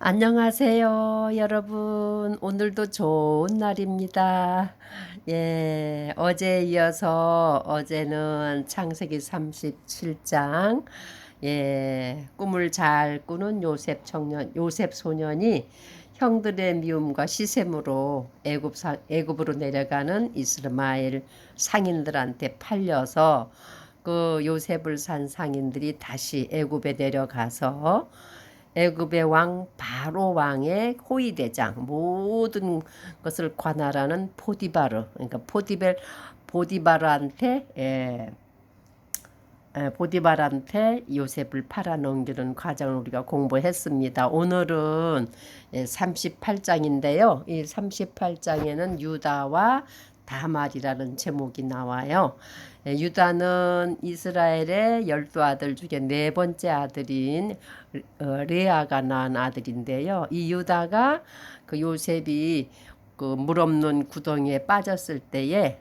안녕하세요, 여러분. 오늘도 좋은 날입니다. 예, 어제에 이어서 어제는 창세기 37장, 꿈을 잘 꾸는 요셉 소년이 형들의 미움과 시샘으로 애굽으로 내려가는 이스마엘 상인들한테 팔려서 그 요셉을 산 상인들이 다시 애굽에 내려가서 애굽의 왕 바로 왕의 호위대장 모든 것을 관할하는 포디바르, 그러니까 보디바르한테 보디발한테 요셉을 팔아넘기는 과정을 우리가 공부했습니다. 오늘은 38장인데요. 이 38장에는 유다와 다말이라는 제목이 나와요. 유다는 이스라엘의 12아들 중에 네 번째 아들인 레아가 낳은 아들인데요. 이 유다가 그 요셉이 그 물 없는 구덩이에 빠졌을 때에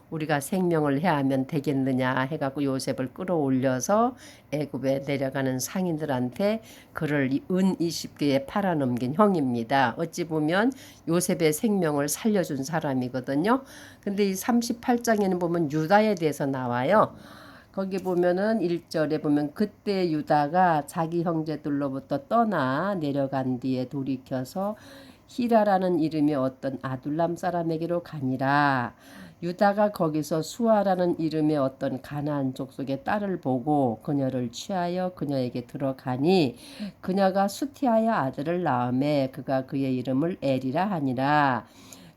우리가 생명을 해하면 되겠느냐 해갖고 요셉을 끌어올려서 애굽에 내려가는 상인들한테 그를 은 20개에 팔아넘긴 형입니다. 어찌 보면 요셉의 생명을 살려준 사람이거든요. 근데 이 38장에는 보면 유다에 대해서 나와요. 거기 보면은 1절에 보면 그때 유다가 자기 형제들로부터 떠나 내려간 뒤에 돌이켜서 히라라는 이름의 어떤 아둘람 사람에게로 가니라. 유다가 거기서 수아라는 이름의 어떤 가나안 족속의 딸을 보고 그녀를 취하여 그녀에게 들어가니 그녀가 수티아의 아들을 낳음에 그가 그의 이름을 엘이라 하니라.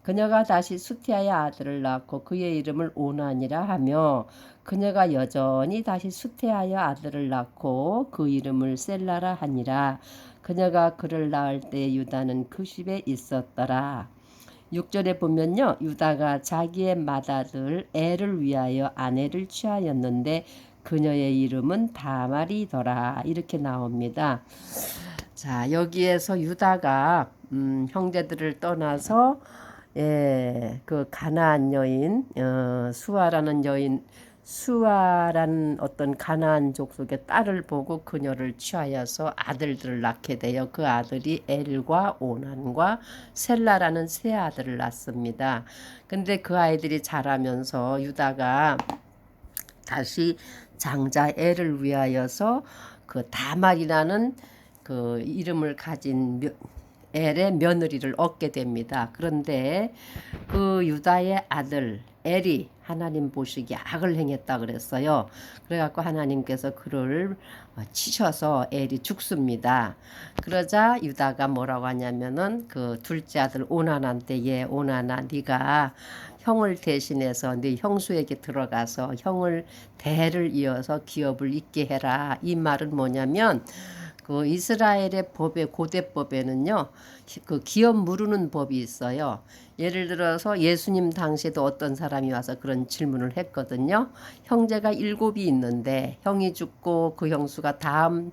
그녀가 다시 수티아의 아들을 낳고 그의 이름을 오난이라 하며 그녀가 여전히 다시 수티아의 아들을 낳고 그 이름을 셀라라 하니라. 그녀가 그를 낳을 때 유다는 그 집에 있었더라. 6절에 보면요. 유다가 자기의 맏아들 엘을 위하여 아내를 취하였는데 그녀의 이름은 다말이더라. 이렇게 나옵니다. 자, 여기에서 유다가 형제들을 떠나서 그 가나안 여인 수아라는 어떤 가나안 족속의 딸을 보고 그녀를 취하여서 아들들을 낳게 되어 그 아들이 엘과 오난과 셀라라는 세 아들을 낳습니다. 근데 그 아이들이 자라면서 유다가 다시 장자 엘을 위하여서 그 다말이라는 그 이름을 가진 엘의 며느리를 얻게 됩니다. 그런데 그 유다의 아들 엘이 하나님 보시기에 악을 행했다 그랬어요. 그래갖고 하나님께서 그를 치셔서 엘이 죽습니다. 그러자 유다가 뭐라고 하냐면은 그 둘째 아들 오난한테 오난아 네가 형을 대신해서 네 형수에게 들어가서 형을 대를 이어서 기업을 잇게 해라. 이 말은 뭐냐면 그 이스라엘의 법에 고대법에는요 그 기업 무르는 법이 있어요. 예를 들어서 예수님 당시에도 어떤 사람이 와서 그런 질문을 했거든요. 형제가 7이 있는데 형이 죽고 그 형수가 다음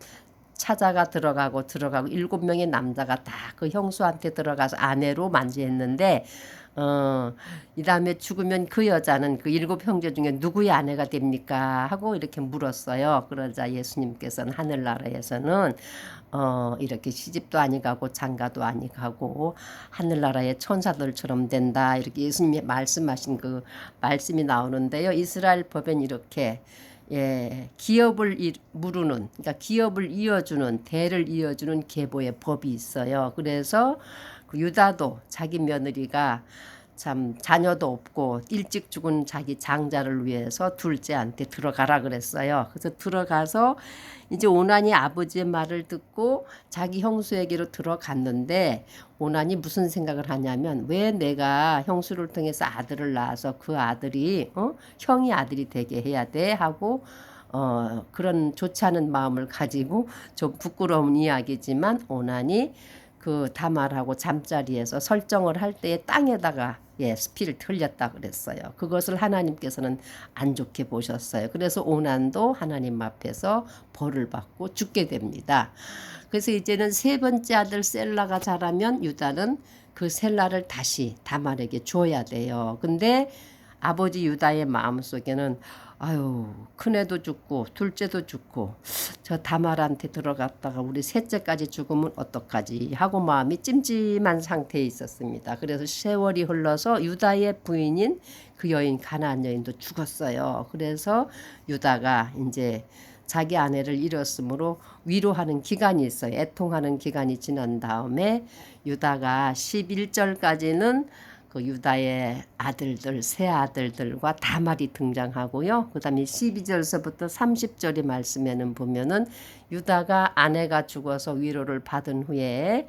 찾아가 들어가고 7명의 남자가 다 그 형수한테 들어가서 아내로 만지했는데 이 다음에 죽으면 그 여자는 그 7형제 중에 누구의 아내가 됩니까? 하고 이렇게 물었어요. 그러자 예수님께서는 하늘나라에서는 이렇게 시집도 아니 가고 장가도 아니 가고 하늘나라의 천사들처럼 된다. 이렇게 예수님이 말씀하신 그 말씀이 나오는데요. 이스라엘 법엔 이렇게 기업을 무르는, 그러니까 기업을 이어주는, 대를 이어주는 계보의 법이 있어요. 그래서 그 유다도 자기 며느리가 참 자녀도 없고 일찍 죽은 자기 장자를 위해서 둘째한테 들어가라 그랬어요. 그래서 들어가서 이제 오난이 아버지의 말을 듣고 자기 형수에게로 들어갔는데 오난이 무슨 생각을 하냐면 왜 내가 형수를 통해서 아들을 낳아서 그 아들이 형이 아들이 되게 해야 돼 하고 그런 좋지 않은 마음을 가지고 좀 부끄러운 이야기지만 오난이 그 다말하고 잠자리에서 설정을 할 때에 땅에다가 스피를 틀렸다 그랬어요. 그것을 하나님께서는 안 좋게 보셨어요. 그래서 오난도 하나님 앞에서 벌을 받고 죽게 됩니다. 그래서 이제는 세 번째 아들 셀라가 자라면 유다는 그 셀라를 다시 다말에게 줘야 돼요. 근데 아버지 유다의 마음속에는 아유, 큰애도 죽고 둘째도 죽고 저 다말한테 들어갔다가 우리 셋째까지 죽으면 어떡하지 하고 마음이 찜찜한 상태에 있었습니다. 그래서 세월이 흘러서 유다의 부인인 그 여인 가나안 여인도 죽었어요. 그래서 유다가 이제 자기 아내를 잃었으므로 위로하는 기간이 있어요. 애통하는 기간이 지난 다음에 유다가 11절까지는 그 유다의 아들들, 세 아들들과 다말이 등장하고요. 그 다음에 12절서부터 30절의 말씀에는 보면은 유다가 아내가 죽어서 위로를 받은 후에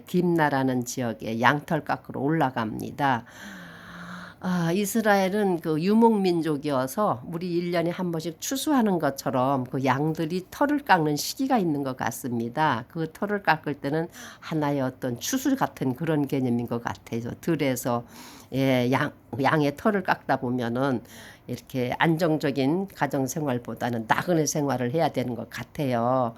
딥나라는 지역에 양털 깎으러 올라갑니다. 이스라엘은 그 유목민족이어서 우리 1년에 한 번씩 추수하는 것처럼 그 양들이 털을 깎는 시기가 있는 것 같습니다. 그 털을 깎을 때는 하나의 어떤 추수 같은 그런 개념인 것 같아요. 들에서 양의 털을 깎다 보면은 이렇게 안정적인 가정 생활보다는 나그네 생활을 해야 되는 것 같아요.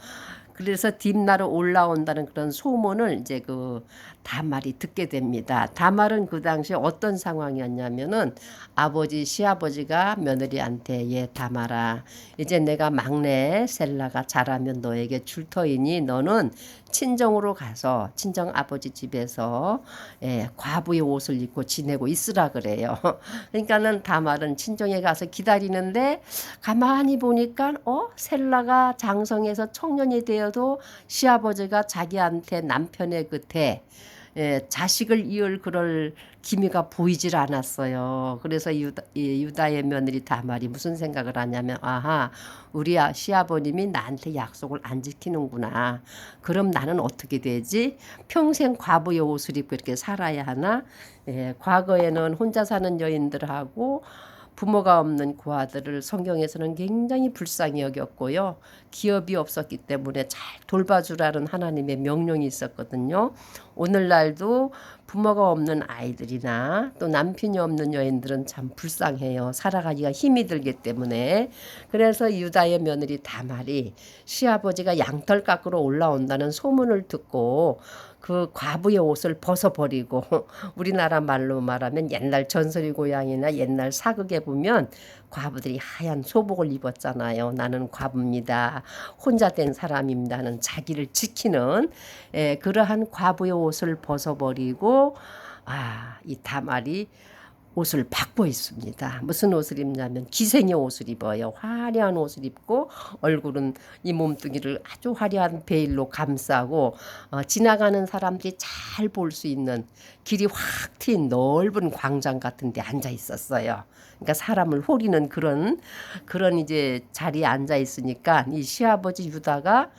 그래서 딥나로 올라온다는 그런 소문을 이제 그 다말이 듣게 됩니다. 다말은 그 당시에 어떤 상황이었냐면은 아버지 시아버지가 며느리한테 다말아 이제 내가 막내 셀라가 자라면 너에게 줄 터이니 너는 친정으로 가서 친정 아버지 집에서 과부의 옷을 입고 지내고 있으라 그래요. 그러니까는 다말은 친정에 가서 기다리는데 가만히 보니까 셀라가 장성해서 청년이 되어도 시아버지가 자기한테 남편의 그 자식을 이을 그럴 기미가 보이질 않았어요. 그래서 유다의 며느리 다말이 무슨 생각을 하냐면 아하 우리 시아버님이 나한테 약속을 안 지키는구나. 그럼 나는 어떻게 되지? 평생 과부의 옷을 입고 이렇게 살아야 하나? 과거에는 혼자 사는 여인들하고 부모가 없는 고아들을 성경에서는 굉장히 불쌍히 여겼고요. 기업이 없었기 때문에 잘 돌봐주라는 하나님의 명령이 있었거든요. 오늘날도 부모가 없는 아이들이나 또 남편이 없는 여인들은 참 불쌍해요. 살아가기가 힘이 들기 때문에. 그래서 유다의 며느리 다말이 시아버지가 양털 깎으러 올라온다는 소문을 듣고 그 과부의 옷을 벗어버리고 우리나라 말로 말하면 옛날 전설이 고향이나 옛날 사극에 보면 과부들이 하얀 소복을 입었잖아요. 나는 과부입니다. 혼자 된 사람입니다는 자기를 지키는 그러한 과부의 옷을 벗어버리고 이 다말이 옷을 바꿔 입습니다. 무슨 옷을 입냐면 기생의 옷을 입어요. 화려한 옷을 입고 얼굴은 이 몸뚱이를 아주 화려한 베일로 감싸고 지나가는 사람들이 잘 볼 수 있는 길이 확 트인 넓은 광장 같은 데 앉아 있었어요. 그러니까 사람을 호리는 그런 이제 자리에 앉아 있으니까 이 시아버지 유다가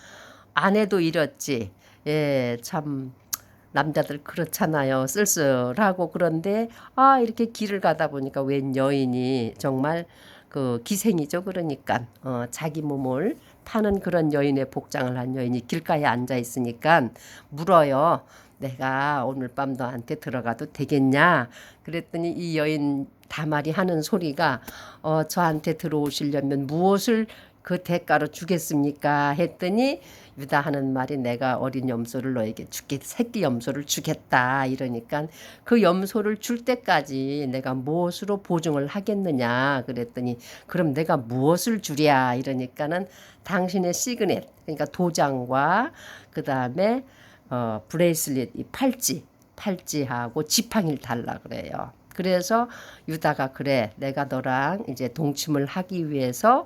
아내도 잃었지. 참 남자들 그렇잖아요. 쓸쓸하고 그런데 이렇게 길을 가다 보니까 웬 여인이 정말 그 기생이죠. 그러니까 자기 몸을 파는 그런 여인의 복장을 한 여인이 길가에 앉아 있으니까 물어요. 내가 오늘 밤 너한테 들어가도 되겠냐? 그랬더니 이 여인 다말이 하는 소리가 저한테 들어오시려면 무엇을 그 대가로 주겠습니까? 했더니 유다 하는 말이 내가 어린 염소를 너에게 줄게 새끼 염소를 주겠다 이러니까 그 염소를 줄 때까지 내가 무엇으로 보증을 하겠느냐 그랬더니 그럼 내가 무엇을 주랴 이러니까는 당신의 시그넷 그러니까 도장과 그 다음에 브레이슬릿 이 팔찌하고 지팡이를 달라 그래요. 그래서 유다가 그래 내가 너랑 이제 동침을 하기 위해서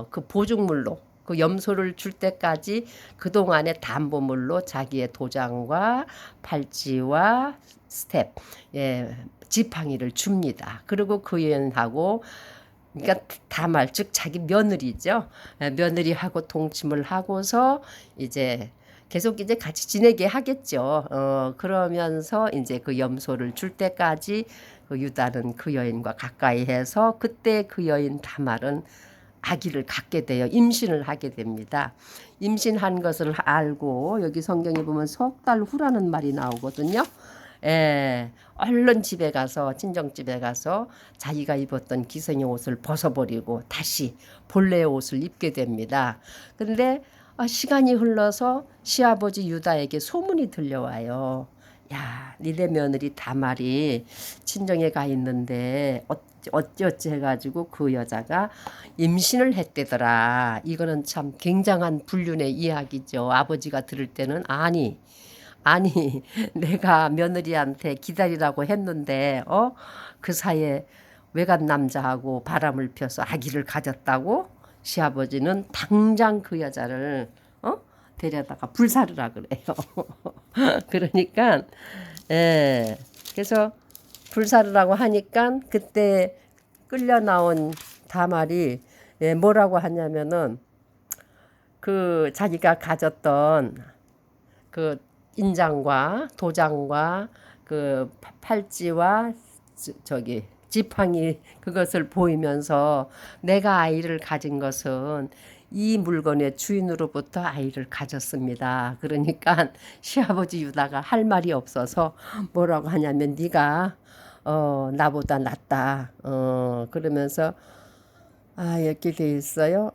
그 보증물로 그 염소를 줄 때까지 그동안의 담보물로 자기의 도장과 팔찌와 스텝 지팡이를 줍니다. 그리고 그 여인하고 그러니까 다말 즉 자기 며느리죠. 며느리하고 동침을 하고서 이제 계속 이제 같이 지내게 하겠죠. 그러면서 이제 그 염소를 줄 때까지 그 유다는 그 여인과 가까이 해서 그때 그 여인 다말은 아기를 갖게 돼요. 임신을 하게 됩니다. 임신한 것을 알고 여기 성경에 보면 석 달 후라는 말이 나오거든요. 얼른 집에 가서 친정집에 가서 자기가 입었던 기생의 옷을 벗어버리고 다시 본래의 옷을 입게 됩니다. 근데 시간이 흘러서 시아버지 유다에게 소문이 들려와요. 야, 니네 며느리 다말이 친정에 가 있는데 어찌어찌 해가지고 그 여자가 임신을 했대더라. 이거는 참 굉장한 불륜의 이야기죠. 아버지가 들을 때는 아니 내가 며느리한테 기다리라고 했는데 그 사이에 외간 남자하고 바람을 펴서 아기를 가졌다고 시아버지는 당장 그 여자를 데려다가 불사르라 그래요. 그러니까 예. 그래서 불사르라고 하니까 그때 끌려 나온 다말이 뭐라고 하냐면은 그 자기가 가졌던 그 인장과 도장과 그 팔찌와 저기 지팡이 그것을 보이면서 내가 아이를 가진 것은 이 물건의 주인으로부터 아이를 가졌습니다. 그러니까 시아버지 유다가 할 말이 없어서 뭐라고 하냐면 네가 나보다 낫다. 그러면서 이렇게 돼 있어요.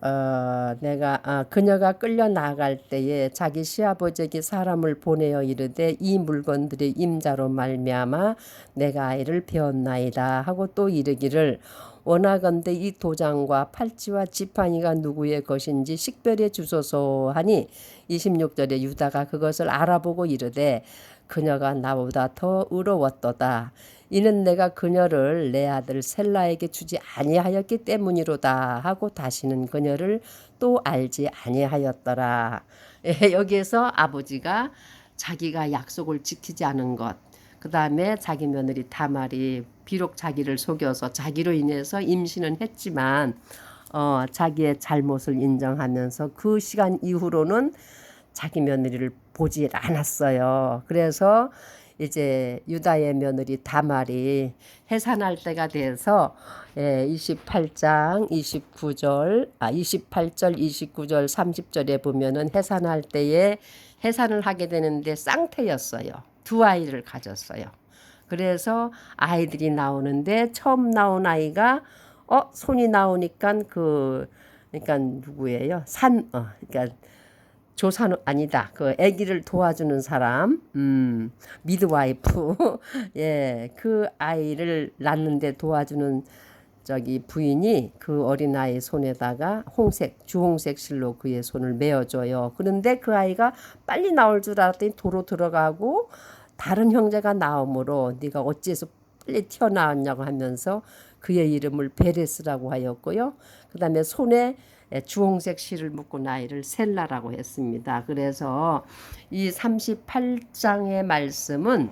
그녀가 끌려 나갈 때에 자기 시아버지에게 사람을 보내어 이르되 이 물건들의 임자로 말미암아 내가 아이를 배웠나이다 하고 또 이르기를 원하건대 이 도장과 팔찌와 지팡이가 누구의 것인지 식별해 주소서 하니 26절에 유다가 그것을 알아보고 이르되 그녀가 나보다 더 의로웠도다. 이는 내가 그녀를 내 아들 셀라에게 주지 아니하였기 때문이로다 하고 다시는 그녀를 또 알지 아니하였더라. 여기에서 아버지가 자기가 약속을 지키지 않은 것, 그 다음에 자기 며느리 다말이 비록 자기를 속여서 자기로 인해서 임신은 했지만 자기의 잘못을 인정하면서 그 시간 이후로는 자기 며느리를 보지 않았어요. 그래서 이제 유다의 며느리 다말이 해산할 때가 돼서 28장 29절 28절 29절 30절에 보면은 해산할 때에 해산을 하게 되는데 쌍태였어요. 두 아이를 가졌어요. 그래서 아이들이 나오는데 처음 나온 아이가 손이 나오니까 그러니까 누구예요? 그러니까 조산 아니다. 그 아기를 도와주는 사람, 미드와이프, 예, 그 아이를 낳는데 도와주는 저기 부인이 그 어린아이 손에다가 주홍색 실로 그의 손을 메어줘요. 그런데 그 아이가 빨리 나올 줄 알았더니 도로 들어가고 다른 형제가 나오므로 네가 어찌해서 빨리 튀어나왔냐고 하면서 그의 이름을 베레스라고 하였고요. 그 다음에 손에 주홍색 실을 묶고 나이를 셀라라고 했습니다. 그래서 이 38장의 말씀은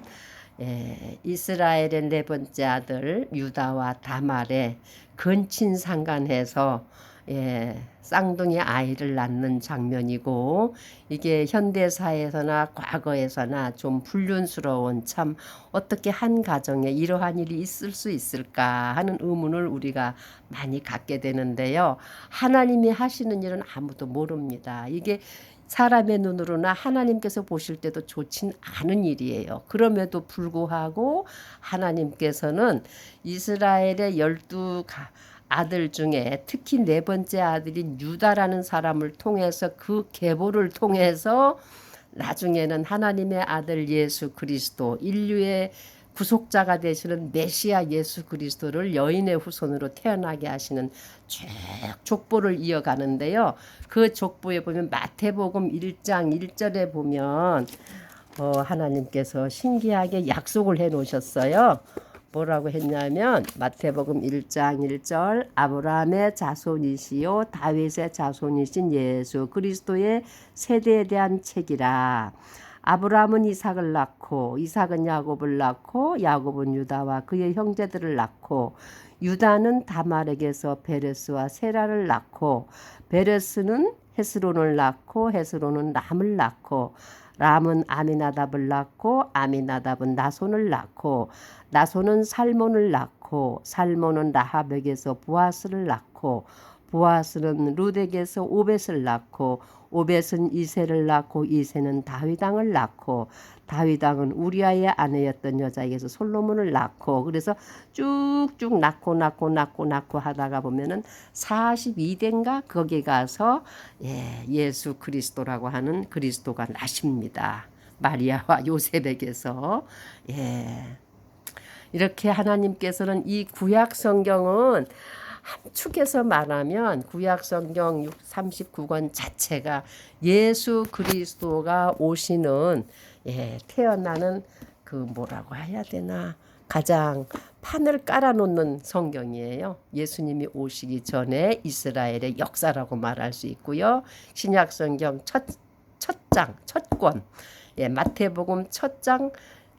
이스라엘의 네 번째 아들 유다와 다말의 근친상간해서 쌍둥이 아이를 낳는 장면이고 이게 현대사에서나 과거에서나 좀 불륜스러운 참 어떻게 한 가정에 이러한 일이 있을 수 있을까 하는 의문을 우리가 많이 갖게 되는데요. 하나님이 하시는 일은 아무도 모릅니다. 이게 사람의 눈으로나 하나님께서 보실 때도 좋진 않은 일이에요. 그럼에도 불구하고 하나님께서는 이스라엘의 12 아들 중에 특히 네 번째 아들인 유다라는 사람을 통해서 그 계보를 통해서 나중에는 하나님의 아들 예수 그리스도 인류의 구속자가 되시는 메시아 예수 그리스도를 여인의 후손으로 태어나게 하시는 쭉 족보를 이어가는데요. 그 족보에 보면 마태복음 1장 1절에 보면 하나님께서 신기하게 약속을 해 놓으셨어요. 뭐라고 했냐면 마태복음 1장 1절 아브라함의 자손이시요 다윗의 자손이신 예수 그리스도의 세대에 대한 책이라. 아브라함은 이삭을 낳고 이삭은 야곱을 낳고 야곱은 유다와 그의 형제들을 낳고 유다는 다말에게서 베레스와 세라를 낳고 베레스는 헤스론을 낳고 헤스론은 람을 낳고 람은 아미나답을 낳고 아미나답은 나손을 낳고 나손은 살몬을 낳고 살몬은 라합에게서 보아스를 낳고 보아스는 룻에게서 오벳을 낳고 오벳은 이새를 낳고 이새는 다윗왕을 낳고 다윗왕은 우리아의 아내였던 여자에게서 솔로몬을 낳고 그래서 쭉쭉 낳고 하다가 보면은 42대인가 거기 가서 예수 그리스도라고 하는 그리스도가 나십니다. 마리아와 요셉에게서. 예. 이렇게 하나님께서는 이 구약 성경은 함축해서 말하면 구약 성경 39권 자체가 예수 그리스도가 오시는, 태어나는 그 뭐라고 해야 되나, 가장 판을 깔아놓는 성경이에요. 예수님이 오시기 전에 이스라엘의 역사라고 말할 수 있고요. 신약 성경 첫 장, 첫 권, 마태복음 첫 장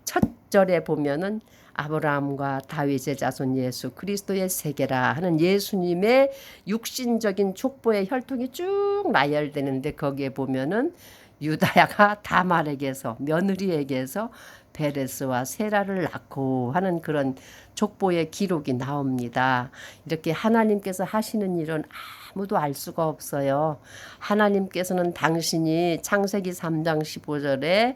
첫 절에 보면은 아브라함과 다윗의 자손 예수 그리스도의 세계라 하는 예수님의 육신적인 족보의 혈통이 쭉 나열되는데, 거기에 보면은 유다야가 다말에게서, 며느리에게서 베레스와 세라를 낳고 하는 그런 족보의 기록이 나옵니다. 이렇게 하나님께서 하시는 일은 아무도 알 수가 없어요. 하나님께서는 당신이 창세기 3장 15절에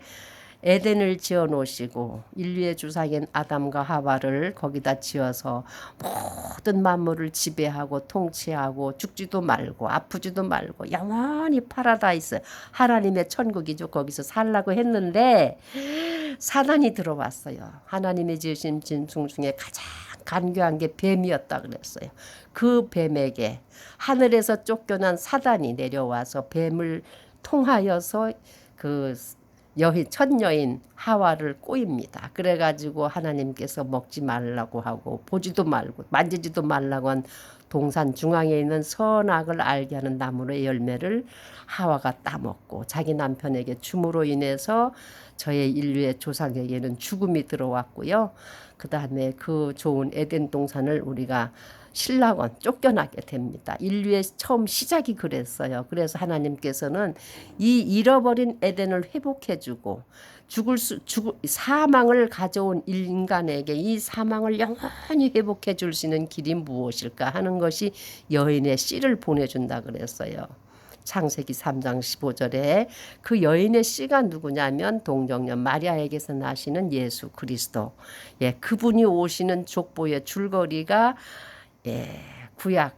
에덴을 지어 놓으시고 인류의 주사인 아담과 하와를 거기다 지어서 모든 만물을 지배하고 통치하고 죽지도 말고 아프지도 말고 영원히 파라다이스, 하나님의 천국이죠. 거기서 살라고 했는데 사단이 들어왔어요. 하나님의 지으신 짐승 중에 가장 간교한 게 뱀이었다 그랬어요. 그 뱀에게 하늘에서 쫓겨난 사단이 내려와서 뱀을 통하여서 그 첫 여인 하와를 꼬입니다. 그래가지고 하나님께서 먹지 말라고 하고 보지도 말고 만지지도 말라고 한 동산 중앙에 있는 선악을 알게 하는 나무의 열매를 하와가 따먹고 자기 남편에게 줌으로 인해서 저의 인류의 조상에게는 죽음이 들어왔고요. 그 다음에 그 좋은 에덴 동산을 우리가 신라원 쫓겨나게 됩니다. 인류의 처음 시작이 그랬어요. 그래서 하나님께서는 이 잃어버린 에덴을 회복해주고 사망을 가져온 인간에게 이 사망을 영원히 회복해 줄 수 있는 길이 무엇일까 하는 것이 여인의 씨를 보내준다 그랬어요. 창세기 3장 15절에 그 여인의 씨가 누구냐면 동정녀 마리아에게서 나시는 예수 그리스도. 그분이 오시는 족보의 줄거리가 구약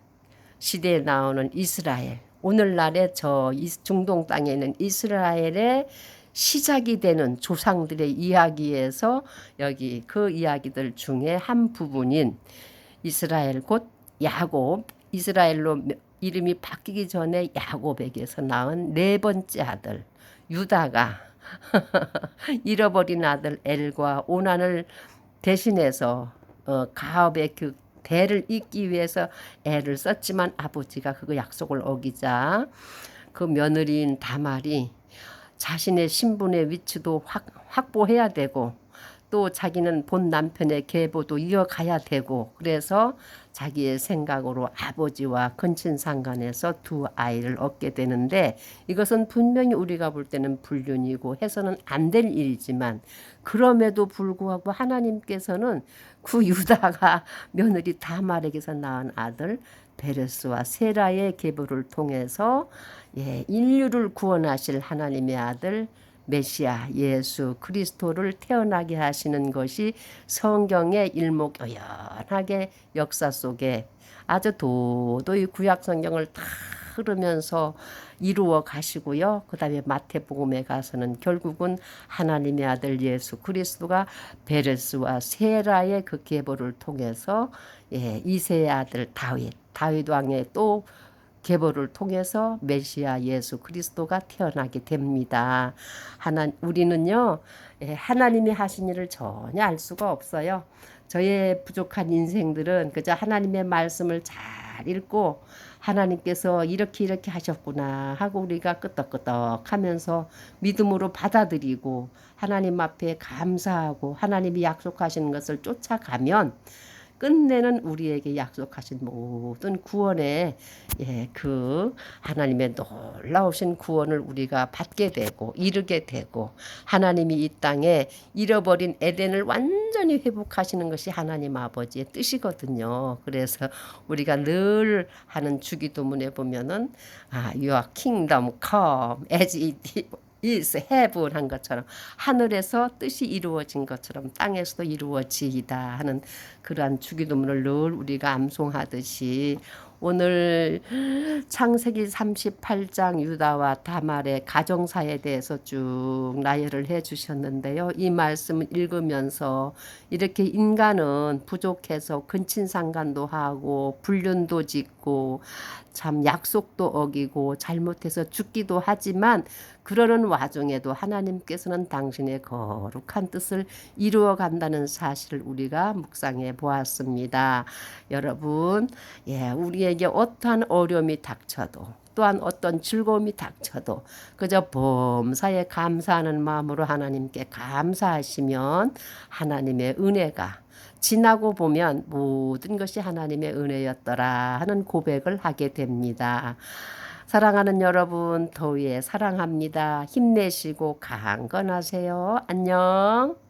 시대에 나오는 이스라엘, 오늘날의 저 중동 땅에 있는 이스라엘의 시작이 되는 조상들의 이야기에서 여기 그 이야기들 중에 한 부분인 이스라엘 곧 야곱, 이스라엘로 이름이 바뀌기 전에 야곱에게서 낳은 네 번째 아들 유다가 잃어버린 아들 엘과 오난을 대신해서 가업의 그 대를 잇기 위해서 애를 썼지만 아버지가 그 약속을 어기자 그 며느리인 다말이 자신의 신분의 위치도 확보해야 되고 또 자기는 본 남편의 계보도 이어가야 되고, 그래서 자기의 생각으로 아버지와 근친상간해서 두 아이를 얻게 되는데, 이것은 분명히 우리가 볼 때는 불륜이고 해서는 안 될 일이지만 그럼에도 불구하고 하나님께서는 그 유다가 며느리 다말에게서 낳은 아들 베레스와 세라의 계보를 통해서 인류를 구원하실 하나님의 아들 메시아 예수 그리스도를 태어나게 하시는 것이 성경의 일목요연하게 역사 속에 아주 도도히 구약 성경을 다 흐르면서 이루어 가시고요. 그 다음에 마태복음에 가서는 결국은 하나님의 아들 예수 그리스도가 베레스와 세라의 그 계보를 통해서 이세의 아들 다윗 왕의 또 계보를 통해서 메시아 예수 그리스도가 태어나게 됩니다. 우리는요, 하나님이 하신 일을 전혀 알 수가 없어요. 저의 부족한 인생들은 그저 하나님의 말씀을 잘 읽고 하나님께서 이렇게 하셨구나 하고 우리가 끄떡끄떡 하면서 믿음으로 받아들이고 하나님 앞에 감사하고 하나님이 약속하시는 것을 쫓아가면 끝내는 우리에게 약속하신 모든 구원의 그 하나님의 놀라우신 구원을 우리가 받게 되고 이루게 되고, 하나님이 이 땅에 잃어버린 에덴을 완전히 회복하시는 것이 하나님 아버지의 뜻이거든요. 그래서 우리가 늘 하는 주기도문에 보면은 Your kingdom come as it is heaven 한 것처럼 하늘에서 뜻이 이루어진 것처럼 땅에서도 이루어지이다 하는 그러한 주기도문을 늘 우리가 암송하듯이 오늘 창세기 38장 유다와 다말의 가정사에 대해서 쭉 나열을 해 주셨는데요. 이 말씀을 읽으면서 이렇게 인간은 부족해서 근친상간도 하고 불륜도 짓고 참 약속도 어기고 잘못해서 죽기도 하지만 그러는 와중에도 하나님께서는 당신의 거룩한 뜻을 이루어 간다는 사실을 우리가 묵상해 보았습니다. 여러분, 우리에게 어떠한 어려움이 닥쳐도 또한 어떤 즐거움이 닥쳐도 그저 범사에 감사하는 마음으로 하나님께 감사하시면 하나님의 은혜가 지나고 보면 모든 것이 하나님의 은혜였더라 하는 고백을 하게 됩니다. 사랑하는 여러분, 더위에 사랑합니다. 힘내시고 강건하세요. 안녕.